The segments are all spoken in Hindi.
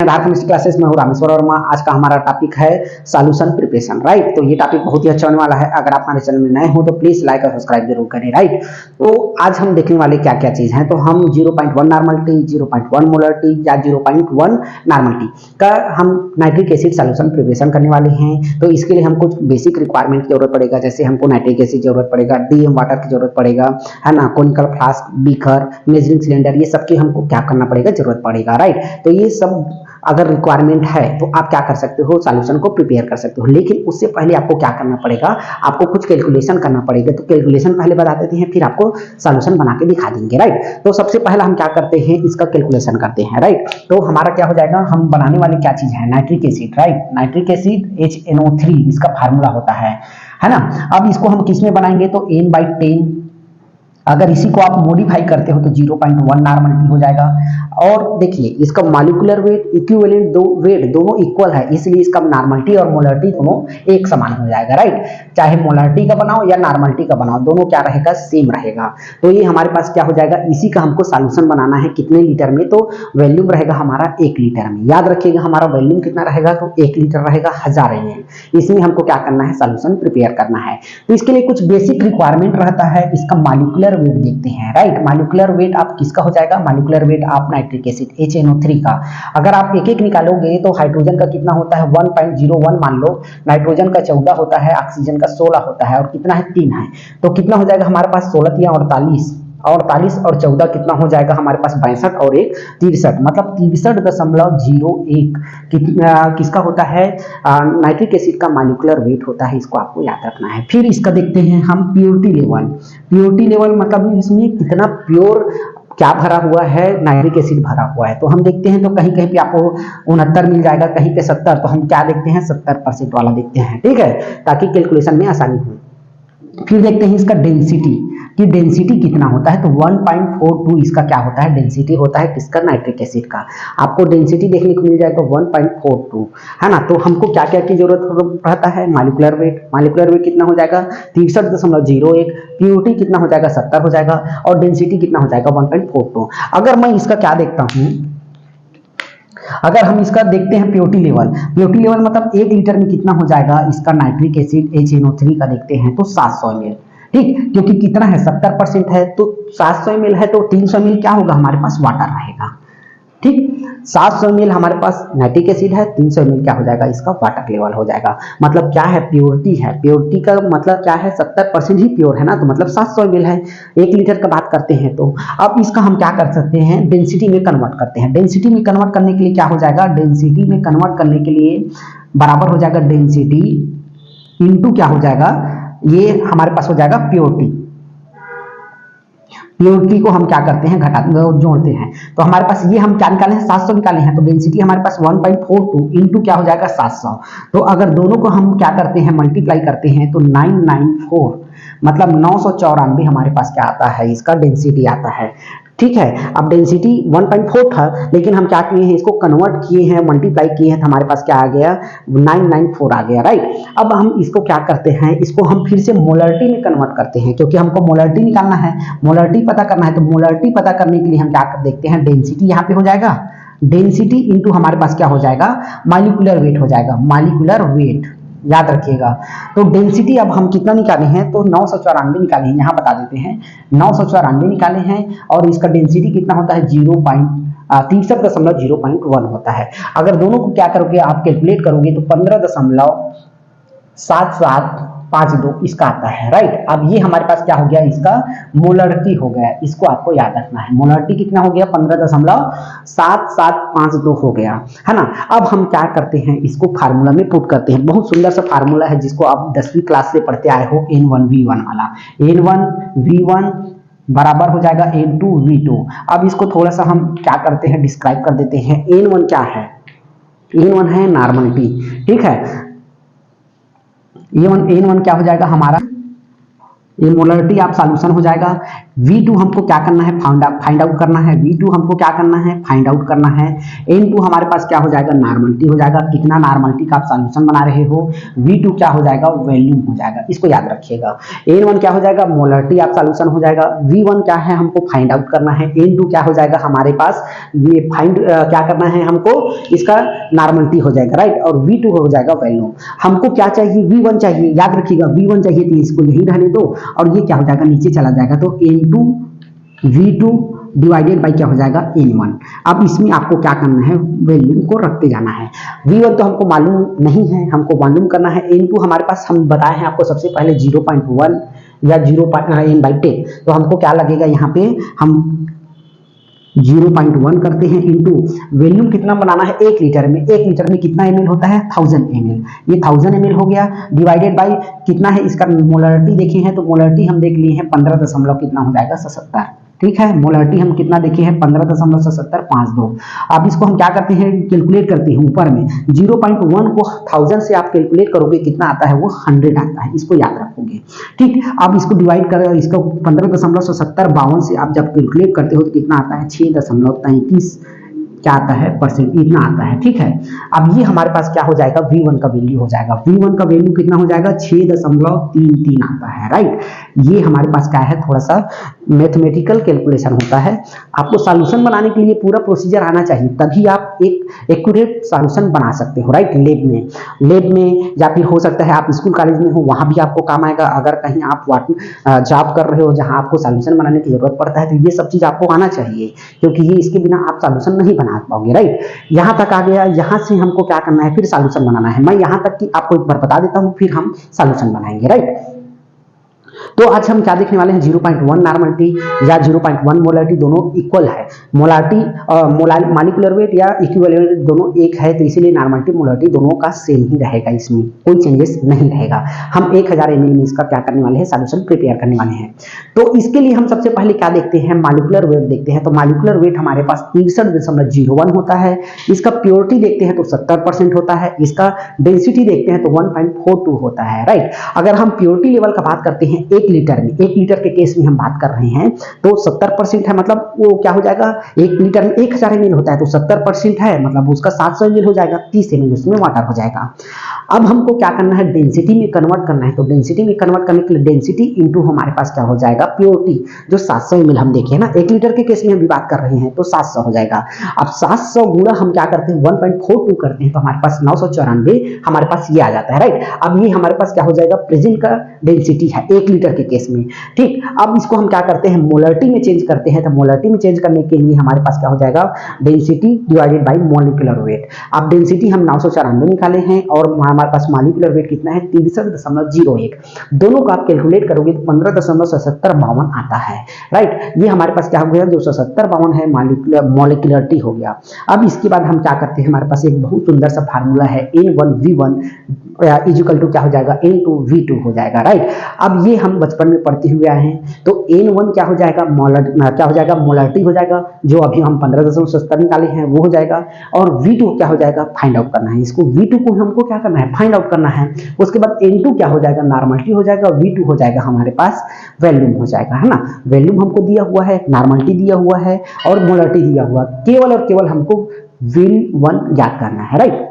आधार केमिस्ट्री क्लासेस में हूँ रामेश्वर वर्मा। आज का हमारा टॉपिक है सॉल्यूशन प्रिपरेशन, राइट। तो ये टॉपिक बहुत ही अच्छा होने वाला है। अगर आप हमारे चैनल में नए हो तो प्लीज लाइक और सब्सक्राइब जरूर करें, राइट। तो आज हम देखने वाले क्या क्या चीज है। तो हम 0.1 नॉर्मलिटी, 0.1 मोलरिटी या 0.1 नॉर्मलिटी का हम नाइट्रिक एसिड सॉल्यूशन प्रिपरेशन करने वाले हैं। तो इसके लिए हमको कुछ बेसिक रिक्वायरमेंट की जरूरत पड़ेगा, जैसे हमको नाइट्रिक एसिड जरूरत पड़ेगा, डीएम वाटर की जरूरत पड़ेगा, है ना, conical flask, beaker, measuring cylinder, ये सब की हमको क्या करना पड़ेगा, जरूरत पड़ेगा, राइट। तो ये सब अगर रिक्वायरमेंट है तो आप क्या कर सकते हो, सॉल्यूशन को प्रिपेयर कर सकते हो। लेकिन उससे पहले आपको क्या करना पड़ेगा, आपको कुछ कैलकुलेशन करना पड़ेगा। तो कैलकुलेशन पहले बता देते हैं, फिर आपको सॉल्यूशन बना के दिखा देंगे, राइट। तो सबसे पहले हम क्या करते हैं, इसका कैलकुलेशन करते हैं, राइट। तो हमारा क्या हो जाएगा, हम बनाने वाले क्या चीज है, nitric acid, right. Nitric acid HNO3 इसका फार्मूला होता है ना। अब इसको हम किस में बनाएंगे, तो N/10। अगर इसी को आप मॉडिफाई करते हो तो 0.1 नॉर्मलिटी हो जाएगा। और देखिए इसका मॉलिक्यूलर वेट, इक्विवेलेंट वेट दोनों इक्वल है, इसलिए इसका नॉर्मलिटी और मोलरिटी दोनों एक समान हो जाएगा, राइट। चाहे मोलरिटी का बनाओ या नॉर्मलिटी का बनाओ, दोनों क्या रहेगा, सेम रहेगा। तो ये हमारे पास क्या हो जाएगा, इसी का हमको सॉल्यूशन बनाना है। कितने लीटर में, तो वॉल्यूम रहेगा हमारा 1 लीटर में। याद रखिएगा हमारा वॉल्यूम कितना रहेगा, तो 1 लीटर रहेगा 1000 ml। इसमें हमको क्या करना है, सॉल्यूशन प्रिपेयर करना है। तो इसके लिए कुछ बेसिक रिक्वायरमेंट रहता है। इसका मॉलिक्यूलर वेट देखते हैं, राइट। मॉलिक्यूलर वेट आप किसका हो जाएगा, मॉलिक्यूलर वेट आप नाइट्रिक एसिड HNO3 का। अगर आप एक एक निकालोगे तो हाइड्रोजन का कितना होता है, 1.01 मान लो, नाइट्रोजन का 14 होता है, ऑक्सीजन का 16 होता है, और कितना है, 3 है। तो कितना हो जाएगा हमारे पास, 16 या 48 और 14 कितना हो जाएगा हमारे पास, 62 और 1 63, मतलब 63.01 किसका होता है, नाइट्रिक एसिड का मॉलिक्यूलर वेट होता है। इसको आपको याद रखना है। फिर इसका देखते हैं हम प्योरिटी लेवल। प्योरिटी लेवल मतलब इसमें कितना प्योर क्या भरा हुआ है, नाइट्रिक एसिड भरा हुआ है। तो हम देखते हैं, तो कहीं कहीं पे आपको 69 मिल जाएगा, कहीं पे 70। तो हम क्या देखते हैं, 70% वाला देखते हैं, ठीक है, ताकि कैलकुलेशन में आसानी हो। फिर देखते हैं इसका डेंसिटी, कि डेंसिटी कितना होता है। तो 1.42 इसका क्या होता है, डेंसिटी होता है किसका, नाइट्रिक एसिड का। आपको डेंसिटी देखने को मिल जाएगा 1.42, है ना। तो हमको क्या क्या की जरूरत रहता है, मॉलिक्यूलर वेट। मॉलिक्यूलर वेट कितना हो जाएगा, 63.01। प्योरिटी कितना हो जाएगा, 70 हो जाएगा, और डेंसिटी कितना हो जाएगा, 1.42। अगर मैं इसका क्या देखता हूं, अगर हम इसका देखते हैं प्योरिटी लेवल मतलब 1 लीटर में कितना हो जाएगा इसका नाइट्रिक एसिड HNO3 का देखते हैं, तो 700 ml, ठीक। क्योंकि कितना है, 70% है, तो 700 ml है, तो 300 ml क्या होगा हमारे पास, वाटर रहेगा, ठीक। 700 ml हमारे पास नाइट्रिक एसिड है, 300 ml क्या हो जाएगा, इसका वाटर लेवल हो जाएगा। मतलब क्या है, प्योरिटी है। प्योरिटी का मतलब क्या है, 70% ही प्योर है ना, तो मतलब 700 ml है। 1 लीटर का बात करते हैं। तो अब इसका हम क्या कर सकते हैं, डेंसिटी में कन्वर्ट करते हैं। डेंसिटी में कन्वर्ट करने के लिए क्या हो जाएगा, डेंसिटी में कन्वर्ट करने के लिए बराबर हो जाएगा डेंसिटी इंटू क्या हो जाएगा, ये हमारे पास हो जाएगा प्योरिटी। प्योरिटी को हम क्या करते हैं, जोड़ते हैं। तो हमारे पास ये हम क्या निकाले हैं, 700 निकाले हैं। तो डेंसिटी हमारे पास 1.42 इंटू क्या हो जाएगा, 700। तो अगर दोनों को हम क्या करते हैं, मल्टीप्लाई करते हैं, तो 994 मतलब 994 हमारे पास क्या आता है, इसका डेंसिटी आता है, ठीक है। अब डेंसिटी 1.4 था, लेकिन हम क्या किए हैं, इसको कन्वर्ट किए हैं, मल्टीप्लाई किए हैं, तो हमारे पास क्या आ गया, 994 आ गया, राइट। अब हम इसको क्या करते हैं, इसको हम फिर से मोलरिटी में कन्वर्ट करते हैं, क्योंकि हमको मोलरिटी निकालना है, मोलरिटी पता करना है। तो मोलरिटी पता करने के लिए हम क्या देखते हैं, डेंसिटी यहाँ पे हो जाएगा, डेंसिटी इंटू हमारे पास क्या हो जाएगा, मॉलिक्यूलर वेट हो जाएगा, मॉलिक्यूलर वेट, याद रखिएगा। तो डेंसिटी अब हम कितना निकाले हैं, तो 994 निकाले हैं, यहाँ बता देते हैं, 994 निकाले हैं। और इसका डेंसिटी कितना होता है, 63.01 होता है। अगर दोनों को क्या करोगे, आप कैलकुलेट करोगे, तो 15.7752 इसका आता है, राइट। अब ये हमारे पास क्या हो गया, इसका मोलरिटी हो गया। इसको आपको याद रखना है, मोलरिटी कितना हो गया, 15.7752 हो गया, है ना। अब हम क्या करते हैं, इसको फार्मूला में पुट करते हैं। बहुत सुंदर सा फार्मूला है, जिसको आप 10वीं क्लास से पढ़ते आए हो, N1V1 वाला। N1V1 बराबर हो जाएगा N2V2। अब इसको थोड़ा सा हम क्या करते हैं, डिस्क्राइब कर देते हैं। N1 क्या है, N1 है नॉर्मलिटी, ठीक है। N1 क्या हो जाएगा हमारा, ये मोलरिटी आप सॉल्यूशन हो जाएगा। V2 हमको क्या करना है, फाइंड आउट करना है। V2 हमको क्या करना है, फाइंड आउट करना है। N2 हमारे पास क्या हो जाएगा, नॉर्मलिटी हो जाएगा, कितना नॉर्मलिटी का आप सॉल्यूशन बना रहे हो। V2 क्या हो जाएगा, वॉल्यूम हो जाएगा, इसको याद रखिएगा। N1 क्या हो जाएगा, मोलरिटी आप सॉल्यूशन हो जाएगा। V1 क्या है, हमको फाइंड आउट करना है। N2 क्या हो जाएगा हमारे पास, ये क्या करना है हमको, इसका नॉर्मलिटी हो जाएगा, राइट। और V2 हो जाएगा वैल्यू। हमको क्या चाहिए, V1 चाहिए, याद रखिएगा V1 चाहिए, तो इसको यही रहने दो और ये क्या हो जाएगा, नीचे चला जाएगा। तो N2 V2 डिवाइडेड बाई क्या हो जाएगा, N1। अब इसमें आपको क्या करना है, वैल्यू को रखते जाना है। V1 तो हमको मालूम नहीं है, हमको मालूम करना है। N2 हमारे पास हम बताए हैं आपको सबसे पहले 0.1 या 0n/10। तो हमको क्या लगेगा, यहाँ पे हम 0.1 करते हैं इंटू वॉल्यूम कितना बनाना है, 1 लीटर में। 1 लीटर में कितना ml होता है, 1000 ml। ये 1000 ml हो गया, डिवाइडेड बाय कितना है इसका मोलरिटी देखे हैं, तो मोलरिटी हम देख लिए हैं 15 दशमलव कितना हो जाएगा, 77। ठीक है, मोलरिटी हम कितना देखे हैं, 15.7752। अब इसको हम क्या करते हैं, कैलकुलेट करते हैं ऊपर में। 0.1 को 1000 से आप कैलकुलेट करोगे कितना आता है, वो 100 आता है, इसको याद रखोगे। ठीक, अब इसको डिवाइड कर, इसको 15.7752 से आप जब कैलकुलेट करते हो तो कितना आता है, 6.33 क्या आता है परसेंट, इतना आता है। ठीक है, अब ये हमारे पास क्या हो जाएगा, V1 का वैल्यू हो जाएगा। V1 का वैल्यू कितना हो जाएगा, 6.33 आता है, राइट। ये हमारे पास क्या है, थोड़ा सा मैथमेटिकल कैलकुलेशन होता है। आपको सॉल्यूशन बनाने के लिए पूरा प्रोसीजर आना चाहिए, तभी आप एक एक्यूरेट सॉल्यूशन बना सकते हो, राइट। लेब में या फिर हो सकता है आप स्कूल कॉलेज में हो, वहां भी आपको काम आएगा। अगर कहीं आप जॉब कर रहे हो जहां आपको सॉल्यूशन बनाने की जरूरत पड़ता है, तो ये सब चीज आपको आना चाहिए, क्योंकि ये इसके बिना आप सॉल्यूशन नहीं बना पाओगे, राइट। यहां तक आ गया, यहां से हमको क्या करना है, फिर सॉल्यूशन बनाना है। मैं यहां तक कि आपको एक बार बता देता हूं, फिर हम सॉल्यूशन बनाएंगे, राइट। तो आज हम क्या देखने वाले हैं, 0.1 नॉर्मलिटी या 0.1 मोलरिटी दोनों इक्वल है। मोलरिटी मॉलिक्यूलर वेट या इक्विवेलेंट दोनों एक है, तो इसीलिए नॉर्मलिटी मोलरिटी दोनों का सेम ही रहेगा, इसमें कोई चेंजेस नहीं रहेगा। हम 1000 ml में इसका क्या करने वाले हैं, सॉल्यूशन प्रिपेयर करने वाले हैं। तो इसके लिए हम सबसे पहले क्या देखते हैं, मॉलिक्यूलर वेट देखते हैं। तो मॉलिक्यूलर वेट हमारे पास 63.01 होता है। इसका प्योरिटी देखते हैं तो 70% होता है। इसका डेंसिटी देखते हैं तो 1.42 होता है, राइट। अगर हम प्योरिटी लेवल का बात करते हैं 1 लीटर में, 1 लीटर के केस में हम बात कर रहे हैं, तो 70% है, मतलब वो क्या हो जाएगा, 1 लीटर में 1000 ml होता है, तो 70% है, मतलब उसका 700 ml हो जाएगा, 30 ml उसमें वाटर हो जाएगा। अब हमको क्या करना है, डेंसिटी में कन्वर्ट करना है। तो डेंसिटी में कन्वर्ट करने के लिए डेंसिटी इंटू हमारे पास क्या हो जाएगा, प्योरिटी, जो 700 ml हम देखे ना, 1 लीटर के केस में हम भी बात कर रहे हैं, तो 700 हो जाएगा। अब 700 गुणा हम क्या करते हैं, 1.42 करते हैं, तो हमारे पास 994 हमारे पास ये आ जाता है, राइट। अब ये हमारे पास क्या हो जाएगा, प्रेजेंट का डेंसिटी है 1 लीटर के केस में। ठीक, अब इसको हम क्या करते हैं, मोलरिटी में चेंज करते हैं। तो मोलरिटी में चेंज करने के लिए हमारे पास क्या हो जाएगा, density divided by molecular weight. अब डेंसिटी हम 994 निकाले हैं और हमारे पास मॉलिक्यूलर वेट कितना है, 63.01। दोनों का आप कैलकुलेट करोगे तो 15.7752 आता है, राइट। ये हमारे पास क्या हो गया, 270-52 है, मॉलिक्यूलरिटी हो गया। अब इसके बाद हम क्या करते हैं, हमारे पास एक बहुत सुंदर सा फार्मूला है, N1V1 इक्वल टू क्या हो जाएगा, N2V2 हो जाएगा, राइट। अब ये हम बचपन में पढ़ते हुए आए हैं। तो N1 क्या हो जाएगा, मोलरिटी हो जाएगा, जो अभी हम 15.70 निकाले हैं वो हो जाएगा। और V2 क्या हो जाएगा, फाइंड आउट करना है। इसको V2 को हमको क्या करना है, फाइंड आउट करना है। उसके बाद N2 क्या हो जाएगा, नॉर्मलिटी हो जाएगा, V2 हो जाएगा हमारे पास वॉल्यूम हो जाएगा, है ना। वॉल्यूम हमको दिया हुआ है, नॉर्मलिटी दिया हुआ है और मोलरिटी दिया हुआ, केवल और केवल हमको V1 याद करना है, राइट।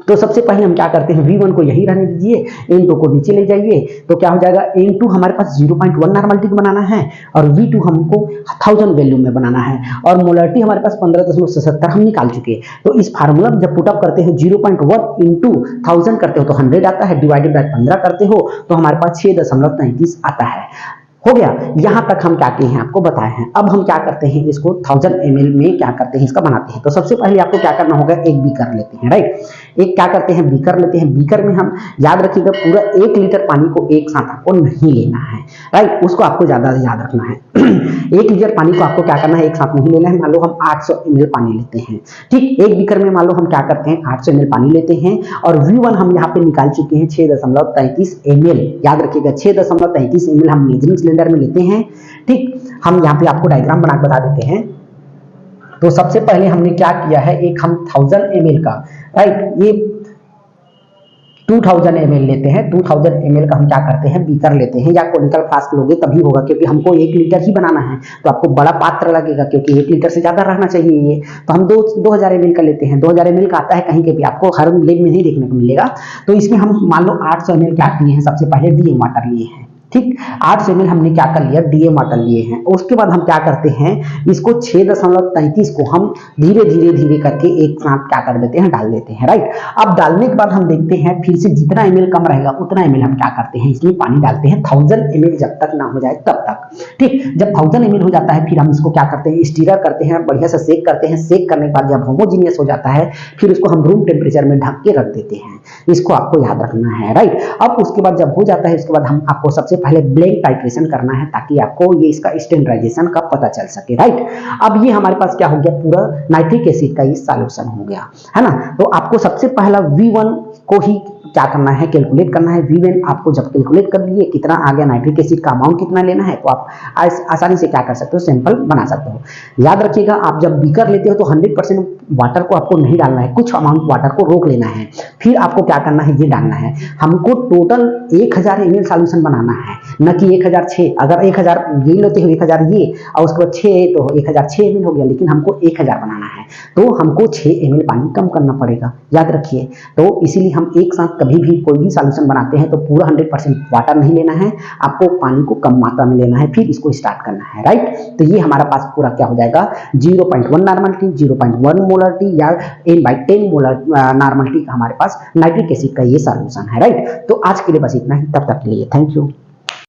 तो सबसे पहले हम क्या करते हैं, V1 को यही रहने दीजिए, N2 को नीचे ले जाइए, तो क्या हो जाएगा, N2 हमारे पास 0.1 नॉर्मलिटी को बनाना है और V2 हमको 1000 वैल्यू में बनाना है और मोलरिटी हमारे पास 15.77 हम निकाल चुके। तो इस फार्मूला जब पुटअप करते हैं, 0.1 इंटू 1000 करते हो तो 100 आता है, डिवाइडेड बाय 15 करते हो तो हमारे पास 6.33 आता है। हो गया, यहां तक हम क्या किए हैं आपको बताए हैं। अब हम क्या करते हैं, इसको 1000 ml में क्या करते हैं, इसका बनाते हैं। तो सबसे पहले आपको क्या करना होगा, एक बीकर लेते हैं, राइट। एक क्या करते हैं, बीकर लेते हैं। बीकर में हम याद रखिएगा पूरा 1 लीटर पानी को एक साथ आपको नहीं लेना है, राइट, उसको आपको ज्यादा याद रखना है। 1 लीटर पानी को आपको क्या करना है, एक साथ नहीं लेना है। मान लो हम 800 ml पानी लेते हैं, ठीक। एक बीकर में मान लो हम क्या करते हैं, 800 ml पानी लेते हैं और V1 हम यहाँ पे निकाल चुके हैं 6.33 ml। याद रखिएगा 6.33 ml हम मेजरिंग सिलेंडर में लेते हैं, ठीक। हम यहाँ पे आपको डायग्राम बना बता देते हैं। तो सबसे पहले हमने क्या किया है, एक हम 1000 ml का, राइट, ये 2000 ml लेते हैं, 2000 ml का हम क्या करते हैं, बीकर लेते हैं या कोनिकल फ्लास्क लोगे तभी होगा, क्योंकि हमको 1 लीटर ही बनाना है तो आपको बड़ा पात्र लगेगा, क्योंकि 1 लीटर से ज्यादा रहना चाहिए ये। तो हम 2000 ml का लेते हैं। 2000 ml का आता है कहीं के भी, आपको हर लेब में नहीं देखने को मिलेगा। तो इसमें हम मान लो 800 ml क्या लिए हैं, सबसे पहले डीएम वाटर लिए हैं, ठीक। 800 ml हमने क्या कर लिया, डीएम वाटर लिए हैं। उसके बाद हम क्या करते हैं, इसको 6.33 को हम धीरे धीरे धीरे करके एक साथ क्या कर देते हैं, डाल देते हैं, राइट। अब डालने के बाद हम देखते हैं फिर से जितना ml कम रहेगा उतना ml हम क्या करते हैं, इसमें पानी डालते हैं 1000 ml जब तक ना हो जाए तब तक, ठीक। जब 1000 ml हो जाता है फिर हम इसको क्या करते हैं, स्टीरर करते हैं, बढ़िया से सेक करते हैं। सेक करने के बाद जब होमोजीनियस हो जाता है फिर इसको हम रूम टेम्परेचर में ढक के रख देते हैं। इसको आपको याद रखना है, राइट। अब उसके बाद जब हो जाता है उसके बाद हम आपको सबसे पहले ब्लेंड टाइट्रेशन करना है ताकि आपको ये इसका स्टैंडर्डाइजेशन का पता चल सके, राइट। अब ये हमारे पास क्या हो गया, पूरा नाइट्रिक एसिड का ये सॉल्यूशन हो गया, है ना। तो आपको सबसे पहला V1 को ही क्या करना है, कैलकुलेट करना है। V1 आपको जब कैलकुलेट कर लिए कितना आ गया, नाइट्रिक एसिड का अमाउंट कितना लेना है, तो आप आसानी से क्या कर सकते हो, सैंपल बना सकते हो। याद रखिएगा आप जब बीकर लेते हो तो 100% वाटर को आपको नहीं डालना है, कुछ अमाउंट वाटर को रोक लेना है, फिर आपको क्या करना है, ये डालना है। हमको टोटल 1000 ml सॉल्यूशन बनाना है, न कि 1006। अगर 1000 ये लेते हो, 1000 ये और उसके बाद 6 तो 1006 ml हो गया, लेकिन हमको 1000 बनाना है तो हमको 6 ml पानी कम करना पड़ेगा, याद रखिए। तो इसीलिए हम एक साथ कभी भी कोई भी सॉल्यूशन बनाते हैं तो पूरा 100% वाटर नहीं लेना है, आपको पानी को कम मात्रा में लेना है, फिर इसको स्टार्ट करना है, राइट। तो ये हमारा पास पूरा क्या हो जाएगा, 0.1 नॉर्मलिटी, 0.1 मोलरिटी या n/10 मोलर नॉर्मलिटी का हमारे पास नाइट्रिक एसिड का ये सॉल्यूशन है, राइट। तो आज के लिए बस इतना ही, तब तक के लिए थैंक यू।